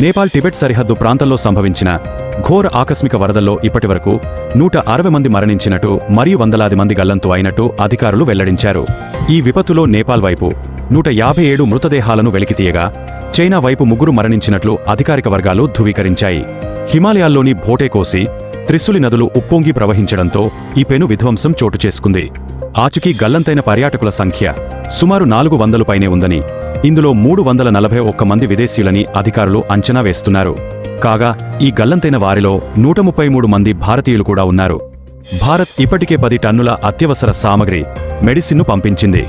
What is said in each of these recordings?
Nepal Tibet సరిహద్దు ప్రాంతంలో సంభవించిన ఘోర ఆకస్మిక వరదల్లో ఇప్పటివరకు 160 మంది మరణించినట్టు మరియు వందలాది మంది గల్లంతు అయినట్టు అధికారులు వెల్లడించారు. ఈ విపత్తులో నేపాల్ వైపు 157 మృతదేహాలను వెలికితీయగా చైనా వైపు 3 మరణించినట్లు అధికారిక వర్గాలు ధృవీకరించాయి. హిమాలయాల్లోని భోటేకోసి, త్రిస్సులి నదులు ఉప్పొంగి ప్రవహించడంతో ఈ పెను విధ్వంసం చోటు చేసుకుంది. ఆచూకీ గల్లంతైన పర్యాటకుల సంఖ్య సుమారు 400 పైనే ఉందని, ఇందులో 341 మంది విదేశీయులని అధికారులు అంచనా వేస్తున్నారు. కాగా ఈ గల్లంతైన వారిలో 133 మంది భారతీయులు కూడా ఉన్నారు. భారత్ ఇప్పటికే 10 టన్నుల అత్యవసర సామగ్రి మెడిసిన్ను పంపించింది.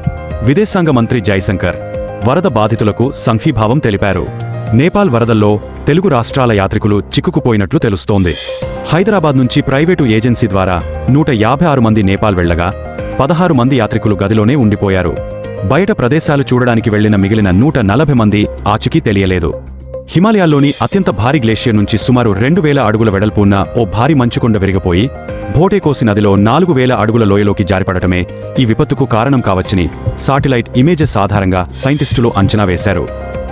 విదేశాంగ మంత్రి జైశంకర్ వరద బాధితులకు సంఘీభావం తెలిపారు. నేపాల్ వరదల్లో తెలుగు రాష్ట్రాల యాత్రికులు చిక్కుకుపోయినట్లు తెలుస్తోంది. హైదరాబాద్ నుంచి ప్రైవేటు ఏజెన్సీ ద్వారా 156 మంది నేపాల్ వెళ్లగా 16 మంది యాత్రికులు గదిలోనే ఉండిపోయారు. బయట ప్రదేశాలు చూడడానికి వెళ్లిన మిగిలిన 140 మంది ఆచూకీ తెలియలేదు. హిమాలయాల్లోని అత్యంత భారీ గ్లేషియర్ నుంచి సుమారు 2000 అడుగుల వెడల్పు ఉన్న ఓ భారీ మంచుకొండ విరిగిపోయి భోటేకోసి నదిలో 4000 అడుగుల లోయలోకి జారిపడటమే ఈ విపత్తుకు కారణం కావచ్చని శాటిలైట్ ఇమేజెస్ ఆధారంగా సైంటిస్టులు అంచనా వేశారు.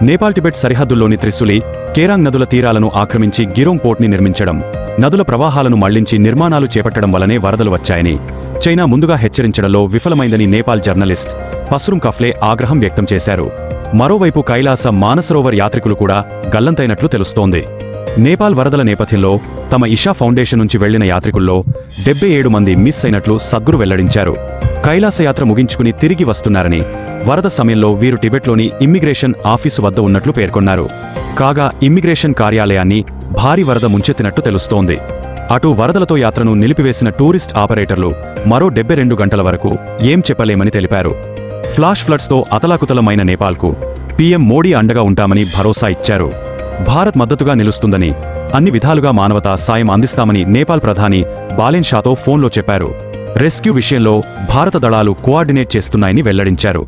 నేపాల్ టిబెట్ సరిహద్దుల్లోని త్రిస్సులి, కేరాంగ్ నదుల తీరాలను ఆక్రమించి గిరోంగ్ పోర్ట్ని నిర్మించడం, నదుల ప్రవాహాలను మళ్లించి నిర్మాణాలు చేపట్టడం వల్లనే వరదలు వచ్చాయని చైనా ముందుగా హెచ్చరించడంలో విఫలమైందని నేపాల్ జర్నలిస్ట్ పస్రుం కఫ్లే ఆగ్రహం వ్యక్తం చేశారు. మరోవైపు కైలాస మానసరోవర్ యాత్రికులు కూడా గల్లంతైనట్లు తెలుస్తోంది. నేపాల్ వరదల నేపథ్యంలో తమ ఇషా ఫౌండేషన్ నుంచి వెళ్లిన యాత్రికుల్లో 77 మంది మిస్ అయినట్లు సద్గురు వెల్లడించారు. కైలాసయాత్ర ముగించుకుని తిరిగి వస్తున్నారని, వరద సమయంలో వీరు టిబెట్లోని ఇమ్మిగ్రేషన్ ఆఫీసు వద్ద ఉన్నట్లు పేర్కొన్నారు. కాగా ఇమ్మిగ్రేషన్ కార్యాలయాన్ని భారీ వరద ముంచెత్తినట్టు తెలుస్తోంది. అటు వరదలతో యాత్రను నిలిపివేసిన టూరిస్ట్ ఆపరేటర్లు మరో 72 గంటల వరకు ఏం చెప్పలేమని తెలిపారు. ఫ్లాష్ ఫ్లడ్స్తో అతలాకుతలమైన నేపాల్కు పీఎం మోడీ అండగా ఉంటామని భరోసా ఇచ్చారు. భారత్ మద్దతుగా నిలుస్తుందని, అన్ని విధాలుగా మానవతా సాయం అందిస్తామని నేపాల్ ప్రధాని బాలెన్ షాతో ఫోన్లో చెప్పారు. రెస్క్యూ విషయంలో భారత దళాలు కోఆర్డినేట్ చేస్తున్నాయని వెల్లడించారు.